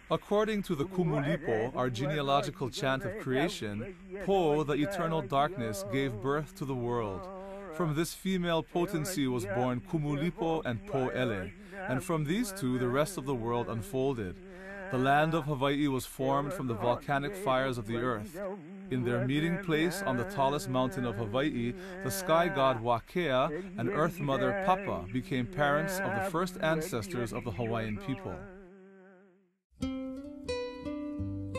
According to the Kumulipo, our genealogical chant of creation, Po, the eternal darkness, gave birth to the world. From this female potency was born Kumulipo and Po'ele, and from these two the rest of the world unfolded. The land of Hawaii was formed from the volcanic fires of the earth. In their meeting place on the tallest mountain of Hawaii, the sky god Wakea and earth mother Papa became parents of the first ancestors of the Hawaiian people.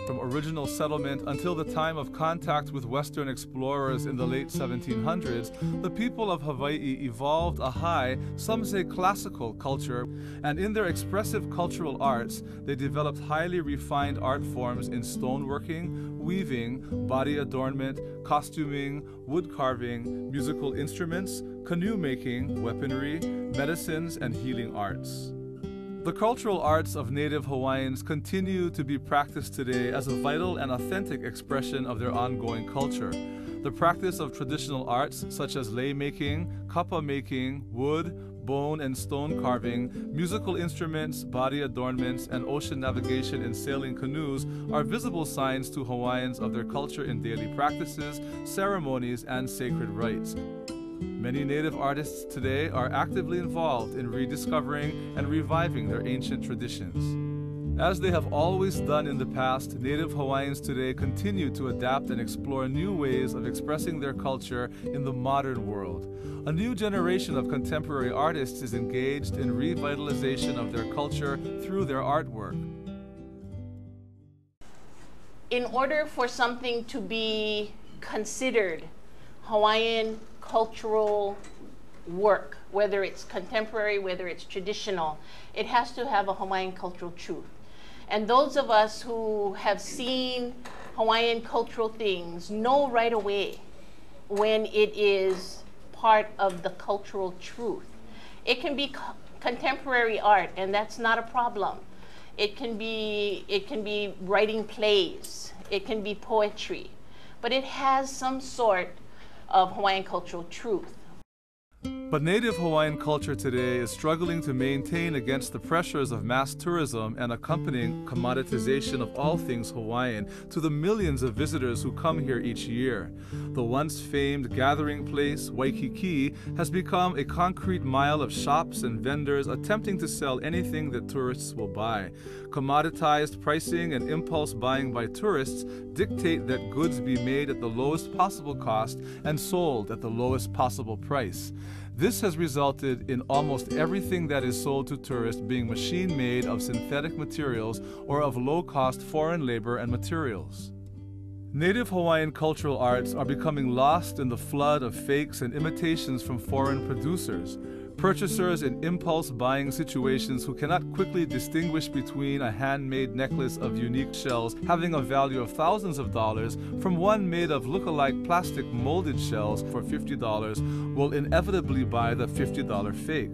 From original settlement until the time of contact with Western explorers in the late 1700s, the people of Hawaii evolved a high, some say classical culture, and in their expressive cultural arts, they developed highly refined art forms in stoneworking, weaving, body adornment, costuming, wood carving, musical instruments, canoe making, weaponry, medicines, and healing arts. The cultural arts of Native Hawaiians continue to be practiced today as a vital and authentic expression of their ongoing culture. The practice of traditional arts such as lei making, kapa making, wood, bone and stone carving, musical instruments, body adornments, and ocean navigation in sailing canoes are visible signs to Hawaiians of their culture in daily practices, ceremonies, and sacred rites. Many Native artists today are actively involved in rediscovering and reviving their ancient traditions. As they have always done in the past, Native Hawaiians today continue to adapt and explore new ways of expressing their culture in the modern world. A new generation of contemporary artists is engaged in revitalization of their culture through their artwork. In order for something to be considered Hawaiian cultural work, whether it's contemporary, whether it's traditional, it has to have a Hawaiian cultural truth. And those of us who have seen Hawaiian cultural things know right away when it is part of the cultural truth. It can be contemporary art, and that's not a problem. It can be writing plays, it can be poetry, but it has some sort of Hawaiian cultural truth. But Native Hawaiian culture today is struggling to maintain against the pressures of mass tourism and accompanying commoditization of all things Hawaiian to the millions of visitors who come here each year. The once famed gathering place, Waikiki, has become a concrete mile of shops and vendors attempting to sell anything that tourists will buy. Commoditized pricing and impulse buying by tourists dictate that goods be made at the lowest possible cost and sold at the lowest possible price. This has resulted in almost everything that is sold to tourists being machine-made of synthetic materials or of low-cost foreign labor and materials. Native Hawaiian cultural arts are becoming lost in the flood of fakes and imitations from foreign producers. Purchasers in impulse buying situations who cannot quickly distinguish between a handmade necklace of unique shells having a value of thousands of dollars from one made of look-alike plastic molded shells for $50 will inevitably buy the $50 fake.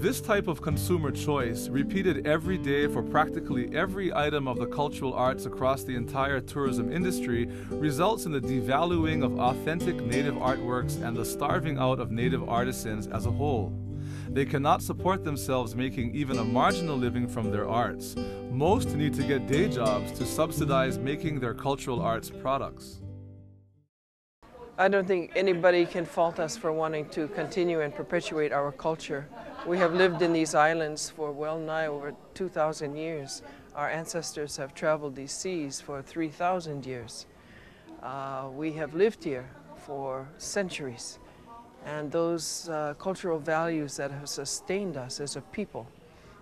This type of consumer choice, repeated every day for practically every item of the cultural arts across the entire tourism industry, results in the devaluing of authentic Native artworks and the starving out of Native artisans as a whole. They cannot support themselves making even a marginal living from their arts. Most need to get day jobs to subsidize making their cultural arts products. I don't think anybody can fault us for wanting to continue and perpetuate our culture. We have lived in these islands for well nigh over 2,000 years. Our ancestors have traveled these seas for 3,000 years. We have lived here for centuries. And those cultural values that have sustained us as a people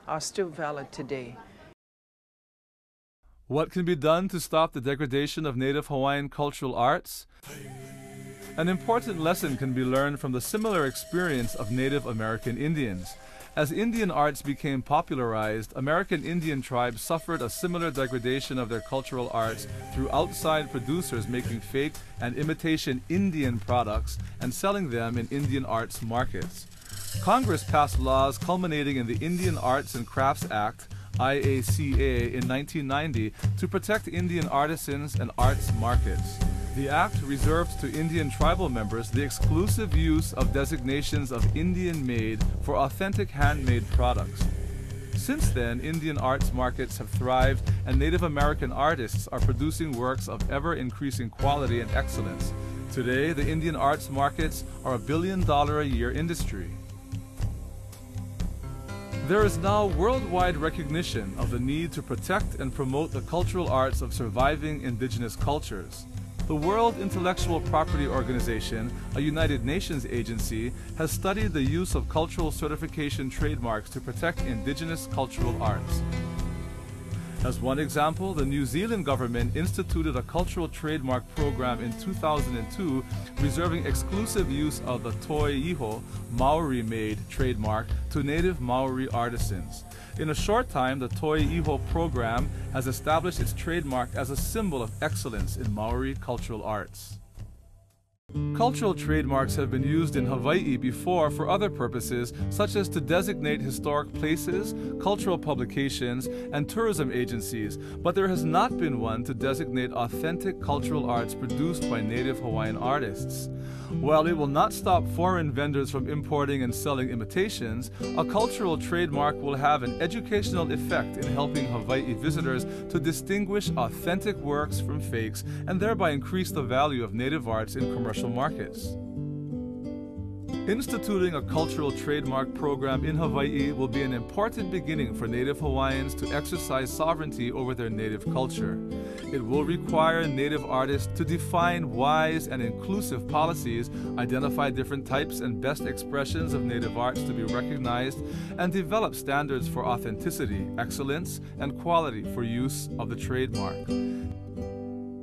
are still valid today. What can be done to stop the degradation of Native Hawaiian cultural arts? An important lesson can be learned from the similar experience of Native American Indians. As Indian arts became popularized, American Indian tribes suffered a similar degradation of their cultural arts through outside producers making fake and imitation Indian products and selling them in Indian arts markets. Congress passed laws culminating in the Indian Arts and Crafts Act, IACA, in 1990 to protect Indian artisans and arts markets. The act reserved to Indian tribal members the exclusive use of designations of Indian-made for authentic handmade products. Since then, Indian arts markets have thrived, and Native American artists are producing works of ever-increasing quality and excellence. Today, the Indian arts markets are $1 billion a year industry. There is now worldwide recognition of the need to protect and promote the cultural arts of surviving indigenous cultures. The World Intellectual Property Organization, a United Nations agency, has studied the use of cultural certification trademarks to protect indigenous cultural arts. As one example, the New Zealand government instituted a cultural trademark program in 2002, reserving exclusive use of the Toi Iho Maori-made trademark to native Maori artisans. In a short time, the Toi Iho program has established its trademark as a symbol of excellence in Maori cultural arts. Cultural trademarks have been used in Hawaii before for other purposes, such as to designate historic places, cultural publications, and tourism agencies, but there has not been one to designate authentic cultural arts produced by Native Hawaiian artists. While it will not stop foreign vendors from importing and selling imitations, a cultural trademark will have an educational effect in helping Hawaii visitors to distinguish authentic works from fakes and thereby increase the value of native arts in commercial markets. Instituting a cultural trademark program in Hawaii will be an important beginning for Native Hawaiians to exercise sovereignty over their native culture. It will require Native artists to define wise and inclusive policies, identify different types and best expressions of Native arts to be recognized, and develop standards for authenticity, excellence, and quality for use of the trademark.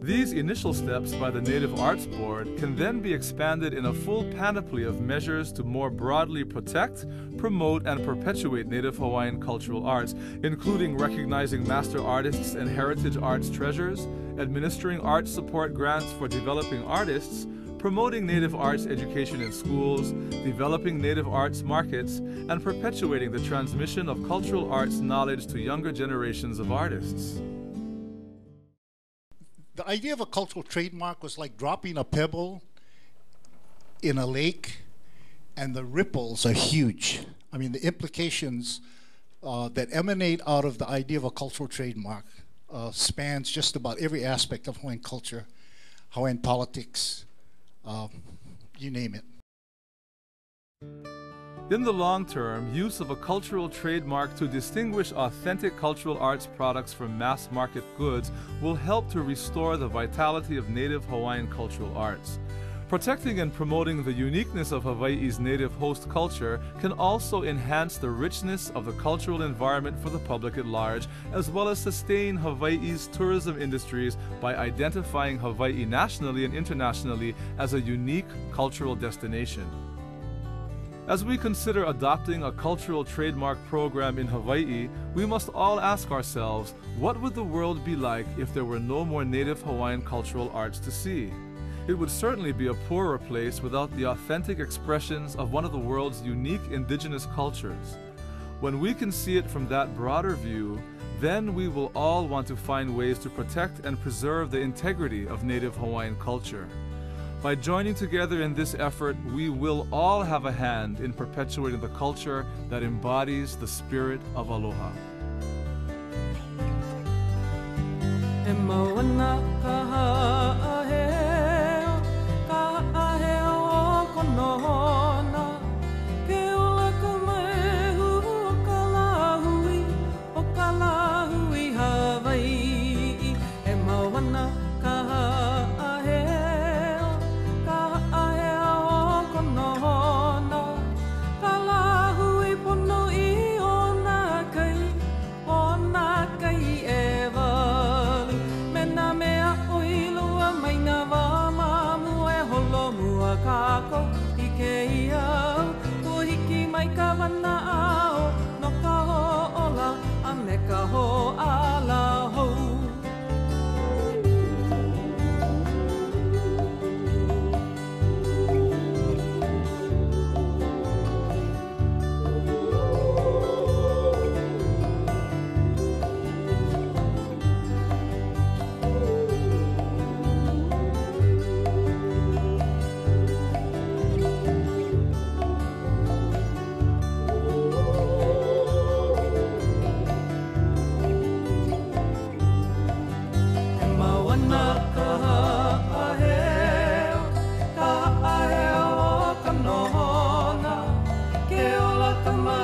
These initial steps by the Native Arts Board can then be expanded in a full panoply of measures to more broadly protect, promote, and perpetuate Native Hawaiian cultural arts, including recognizing master artists and heritage arts treasures, administering arts support grants for developing artists, promoting Native arts education in schools, developing Native arts markets, and perpetuating the transmission of cultural arts knowledge to younger generations of artists. The idea of a cultural trademark was like dropping a pebble in a lake, and the ripples are huge. I mean, the implications that emanate out of the idea of a cultural trademark spans just about every aspect of Hawaiian culture, Hawaiian politics, you name it. In the long term, use of a cultural trademark to distinguish authentic cultural arts products from mass market goods will help to restore the vitality of Native Hawaiian cultural arts. Protecting and promoting the uniqueness of Hawaii's native host culture can also enhance the richness of the cultural environment for the public at large, as well as sustain Hawaii's tourism industries by identifying Hawaii nationally and internationally as a unique cultural destination. As we consider adopting a cultural trademark program in Hawaii, we must all ask ourselves, what would the world be like if there were no more Native Hawaiian cultural arts to see? It would certainly be a poorer place without the authentic expressions of one of the world's unique indigenous cultures. When we can see it from that broader view, then we will all want to find ways to protect and preserve the integrity of Native Hawaiian culture. By joining together in this effort, we will all have a hand in perpetuating the culture that embodies the spirit of aloha. Come on.